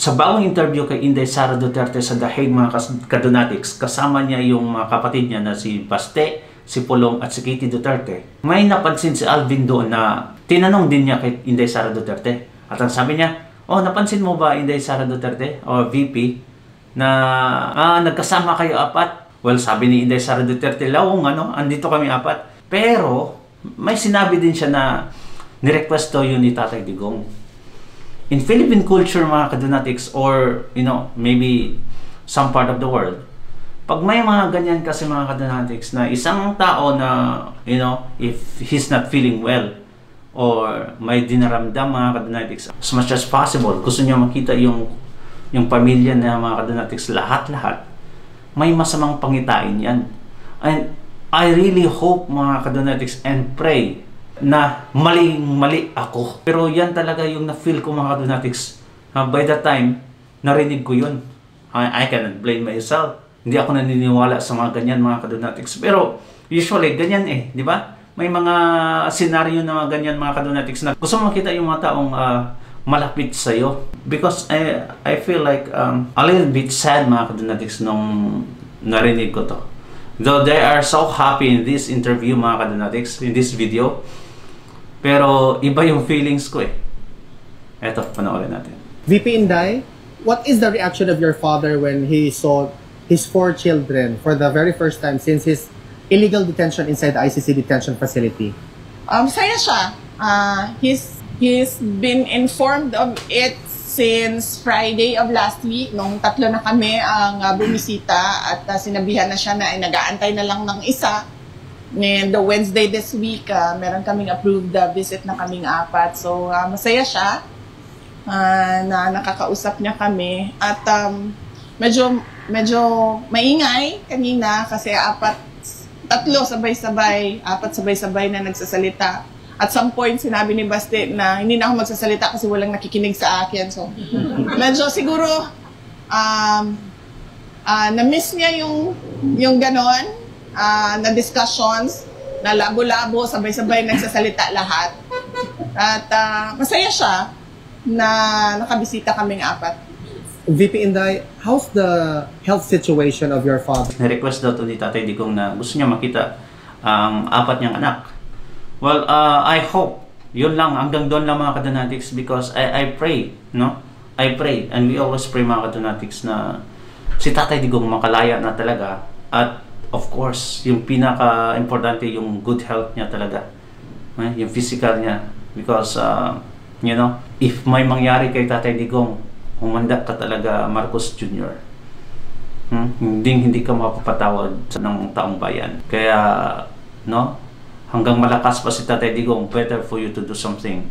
Sa bawang interview kay Inday Sara Duterte sa The Hague, mga kadonatics, kasama niya yung mga kapatid niya na si Baste, si Pulong at si Katie Duterte. May napansin si Alvin doon na tinanong din niya kay Inday Sara Duterte. At ang sabi niya, oh, napansin mo ba Inday Sara Duterte o VP na nagkasama kayo apat? Well, sabi ni Inday Sara Duterte, lawong andito kami apat. Pero may sinabi din siya na nirequest daw yun ni Tatay Digong. In Philippine culture, mga kadonatics, or maybe some part of the world, pag may mga ganyan kasi mga kadonatics na isang tao na if he's not feeling well or may dinaramdam, mga kadonatics, as much as possible gusto niya makita yung pamilya na mga kadonatics, lahat may masamang pangitain yan. And I really hope, mga kadonatics, and pray na mali ako. Pero yan talaga yung na-feel ko, mga kadonatics. By the time, narinig ko yun. I cannot blame myself. Hindi ako naniniwala sa mga ganyan, mga kadonatics. Pero usually, ganyan di ba? May mga senaryo na mga ganyan, mga kadonatics, na gusto mo makita yung mga taong malapit sa'yo. Because I feel like a little bit sad, mga kadonatics, nung narinig ko to. Though they are so happy in this interview, mga kadonatics, in this video, pero iba yung feelings ko Eto, panoorin natin. VP Inday, what is the reaction of your father when he saw his 4 children for the very first time since his illegal detention inside the ICC detention facility? Saya siya. He's been informed of it since Friday of last week, nung 3 na kami ang bumisita at sinabihan na siya na nag-aantay na lang ng isa. And the Wednesday this week, meron kaming approved visit na kaming 4. So, masaya siya na nakakausap niya kami. At medyo maingay kanina kasi 3 sabay-sabay, 4 sabay-sabay na nagsasalita. At some point, sinabi ni Baste na hindi na ako magsasalita kasi walang nakikinig sa akin. So, medyo siguro na-miss niya yung ganon. Na discussions, na labo-labo, sabay-sabay nagsasalita lahat. At masaya siya na nakabisita kaming 4. VP Inday, how's the health situation of your father? Na-request daw to ni Tatay Digong na gusto niya makita ang 4 niyang anak. Well, I hope, yun lang, hanggang doon lang, mga kadonatics, because I pray, I pray, and we always pray, mga kadonatics, na si Tatay Digong makalaya na talaga. At of course, yung pinaka-importante, yung good health niya talaga. Yung physical niya. Because, if may mangyari kay Tatay Digong, humanda ka talaga, Marcos Jr. Hindi ka mapapatawad ng taong bayan. Kaya, hanggang malakas pa si Tatay Digong, better for you to do something.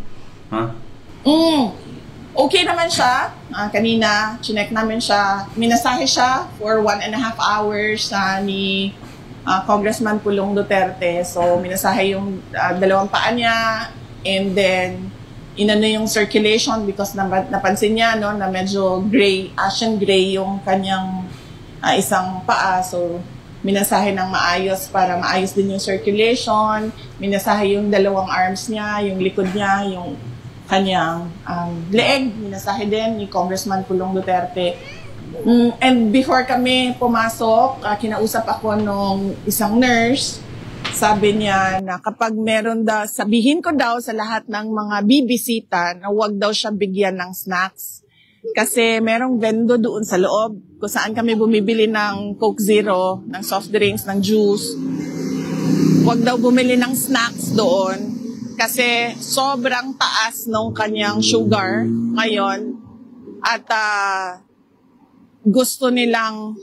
Okay naman siya. Kanina, chinek namin siya. Minasahe siya for 1.5 hours ni Congressman Pulong Duterte. So, minasahe yung 2 paa niya. And then, inano yung circulation because napansin niya na medyo gray, ashen gray yung kanyang isang paa. So, minasahe ng maayos para maayos din yung circulation. Minasahe yung 2 arms niya, yung likod niya, yung kanyang leeg, minasahe din ni Congressman Pulong Duterte. And before kami pumasok, kinausap ako nung isang nurse. Sabi niya na kapag meron daw, sabihin ko daw sa lahat ng mga bibisita na huwag daw siya bigyan ng snacks. Kasi merong vendo doon sa loob kung saan kami bumibili ng Coke Zero, ng soft drinks, ng juice. Huwag daw bumili ng snacks doon. Kasi sobrang taas ng kanyang sugar ngayon at gusto nilang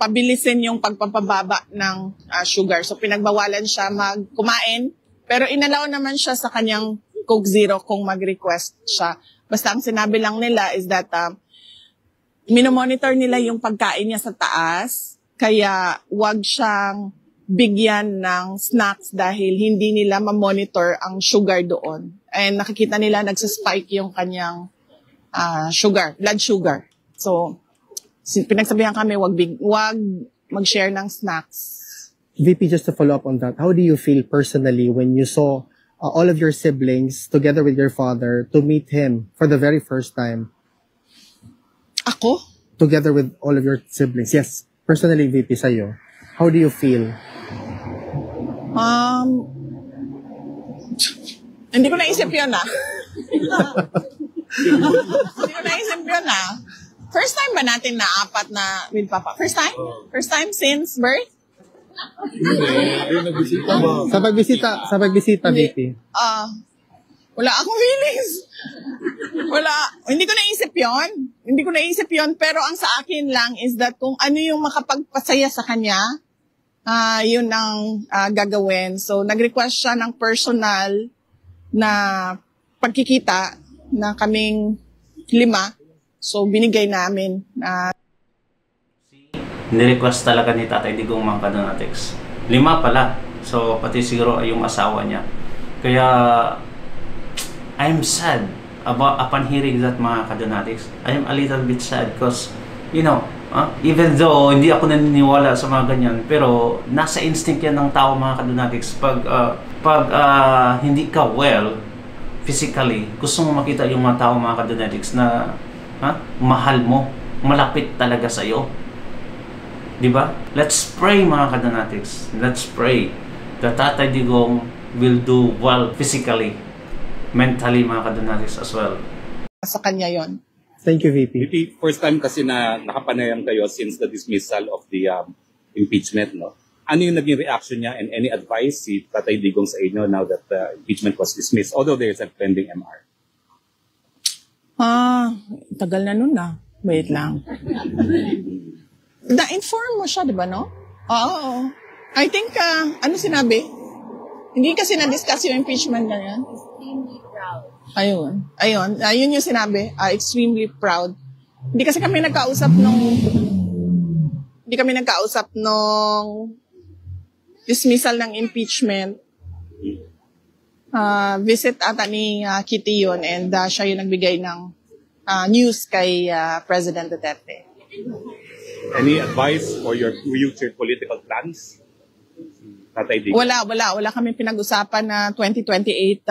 pabilisin yung pagpapababa ng sugar. So pinagbawalan siya kumain, pero inalaw naman siya sa kanyang Coke Zero kung mag-request siya. Basta ang sinabi lang nila is that minomonitor nila yung pagkain niya sa taas, kaya wag siyang bigyan ng snacks dahil hindi nila ma-monitor ang sugar doon. And nakikita nila nagsaspike yung kanyang blood sugar. So, pinagsabihan kami, wag mag-share ng snacks. VP, just to follow up on that, how do you feel personally when you saw all of your siblings together with your father to meet him for the very first time? Ako? Together with all of your siblings. Yes, personally, VP, sa'yo. How do you feel? Hindi ko naisip yun Hindi ko naisip yun First time ba natin na apat na with Papa? First time? First time since birth? Sa pagbisita, VP. Wala akong feelings. Wala. Hindi ko naisip yon. Pero ang sa akin lang is that kung ano yung makapagpasaya sa kanya, yun ang gagawin. So, nag-request siya ng personal na pagkikita na kaming 5. So, binigay namin. Nirequest talaga ni Tatay Digong mga Kadonatics. 5 pala. So, pati siguro yung asawa niya. Kaya, I'm sad upon hearing that mga Kadonatics. I'm a little bit sad because, you know, even though hindi ako naniniwala sa mga ganyan, pero nasa instinct yan ng tao mga Kadonatics. Pag hindi ka well, physically, gusto mo makita yung mga tao mga Kadonatics na mahal mo, malapit talaga sa'yo. Diba? Let's pray mga Kadonatics. Let's pray that Tatay Digong will do well physically, mentally mga Kadonatics as well. Sa kanya yon. Thank you, VP. VP, first time kasi na nakapanayam kayo since the dismissal of the impeachment, no? Ano yung naging reaction niya and any advice si Tatay Digong sa inyo now that the impeachment was dismissed, although there's a pending MR? Tagal na nun Wait lang. Na-inform mo siya, di ba, no? Oo. I think, ano sinabi? Hindi kasi na-discuss yung impeachment na yan. Extremely proud. Ayun yung sinabi. Extremely proud. Hindi kami nagkausap nung dismissal ng impeachment. Visit ata ni Kitty yun and siya yung nagbigay ng news kay President Duterte. Any advice for your future political plans? Tatay Digong? Wala kami pinag-usapan na 2028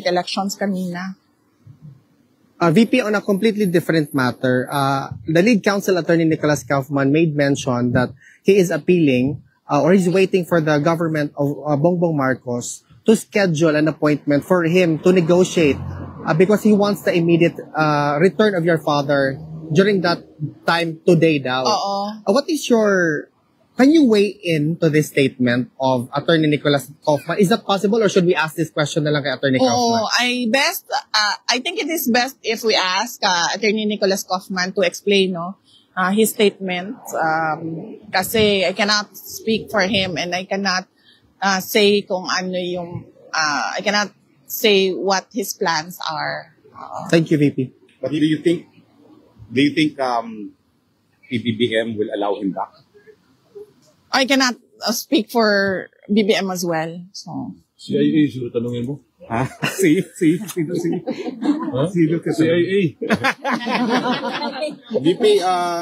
elections kanina. VP, on a completely different matter, the lead counsel attorney Nicholas Kaufman made mention that he is appealing or he's waiting for the government of Bongbong Marcos to schedule an appointment for him to negotiate because he wants the immediate return of your father during that time today daw. What is your... Can you weigh in to this statement of Attorney Nicholas Kaufman? Is that possible or should we ask this question na lang kay Attorney Kaufman? I think it is best if we ask Attorney Nicholas Kaufman to explain his statement. Kasi I cannot speak for him and I cannot say kung ano yung... I cannot say what his plans are. Thank you, VP. But do you think PBBM will allow him back? I cannot speak for BBM as well. So. CIA, sino tanongin mo? Sino ka CIA. VP,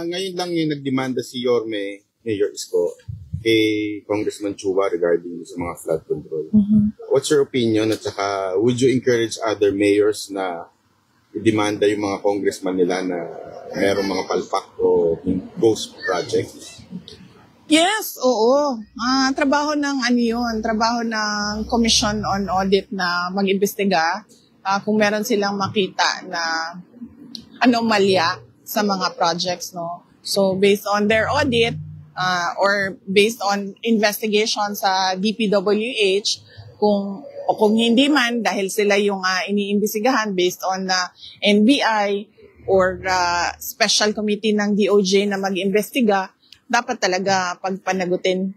ngayon lang yung nagdemanda si Yorme, Mayor Isko, kay Congressman Chua regarding sa mga flood control. What's your opinion at saka would you encourage other mayors na i-demanda yung mga congressman nila na mayroong mga palpak o ghost projects? Yes, oo. Trabaho ng trabaho ng Commission on Audit na mag-imbestiga kung meron silang makita na anomalya sa mga projects, no. So based on their audit or based on investigation sa DPWH, kung hindi man dahil sila yung iniimbestigahan based on NBI or special committee ng DOJ na mag-imbestiga, dapat talaga pagpanagutin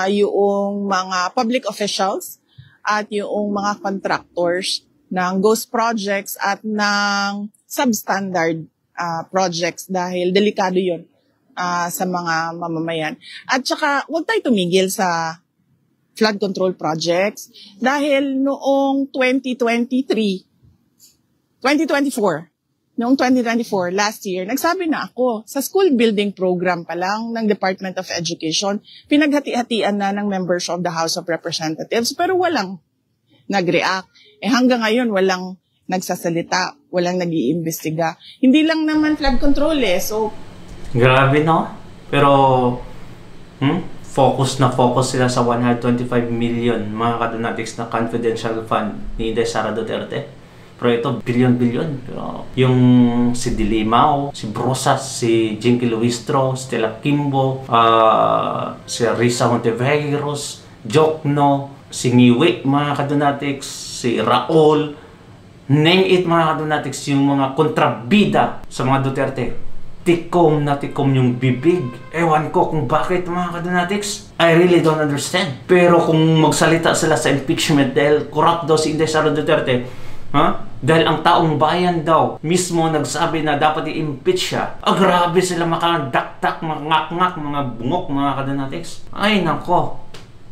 yung mga public officials at yung mga contractors ng ghost projects at ng substandard projects dahil delikado yun sa mga mamamayan. At saka, huwag tayo tumigil sa flood control projects dahil noong 2024, last year, nagsabi na ako, sa school building program pa lang ng Department of Education, pinaghati-hatian na ng members of the House of Representatives, pero walang nag-react. Hanggang ngayon, walang nagsasalita, walang nag-iimbestiga. Hindi lang naman flood control eh. So, Grabe, no? Pero, focus sila sa 125 million mga kadonatics na confidential fund ni Inday Sara Duterte. Pero ito, bilyon-bilyon. Pero yung si Dilimao, si Brosas, si Jinky Luistro, Stella Kimbo, si Risa Monteveros, Jokno, si Ngiwi, mga kadonatics, si Raul, name it mga kadonatics, yung mga kontrabida sa mga Duterte. Tikom na tikom yung bibig. Ewan ko kung bakit mga kadonatics. I really don't understand. Pero kung magsalita sila sa impeachment dahil corrupt daw si Inday Sara Duterte, dahil ang taong bayan daw mismo nagsabi na dapat i-impeach siya, grabe sila makadaktak, mga ngak-ngak, mga bungok mga kadonatics. Ay nako,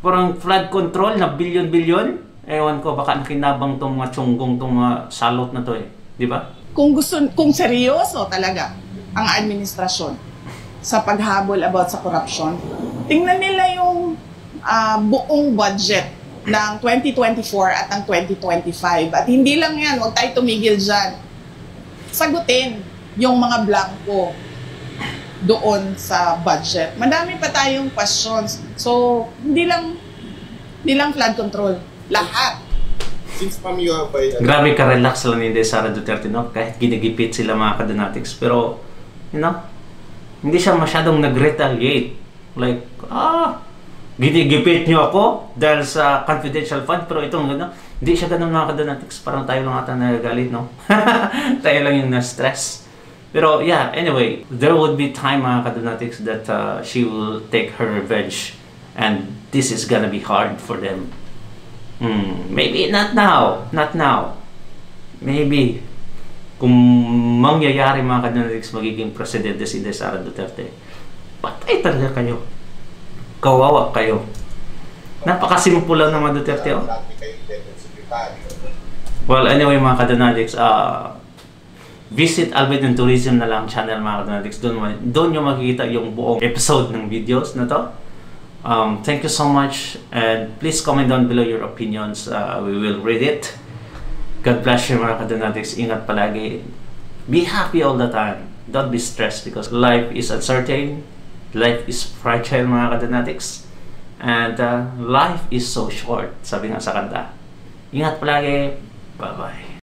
parang flood control na bilyon-bilyon. Ewan ko, baka nakinabang tong mga tsunggong, tong mga salot na to eh. Di ba? kung seryoso talaga ang administrasyon sa paghabol about sa corruption, tingnan nila yung buong budget ng 2024 at ng 2025. At hindi lang yan, huwag tayo tumigil dyan. Sagutin yung mga blanco doon sa budget. Madami pa tayong questions. So, hindi lang flood control. Lahat. Since ma'am you have by... Grabe ka-relax lang ni Inday Sara Duterte, no? Kahit ginigipit sila mga kadonatics. Pero, you know, hindi siya masyadong nag-retaliate. Like, ginigipit niyo ako dahil sa confidential fund. Pero itong, ano, hindi siya ganun mga kadonatics. Parang tayo lang ata nagagalit, no? Tayo lang yung na-stress. Pero, yeah, anyway, there would be time mga kadonatics that she will take her revenge. And this is gonna be hard for them. Maybe not now. Maybe kung mangyayari mga kadonatics magiging presidente si Inday Sara Duterte, patay talaga kayo. Kawawa kayo. Napakasimple lang ng mga Duterte. Oh. Well, anyway mga kadonatics, visit Alvin and Tourism na lang channel mga kadonatics. Doon nyo makikita yung buong episode ng videos na to. Thank you so much, and please comment down below your opinions. We will read it. God bless you mga kadonatics. Ingat palagi. Be happy all the time. Don't be stressed because life is uncertain. Life is fragile mga kadonatics. And life is so short. Sabi nga sa kanta. Ingat palagi. Bye-bye.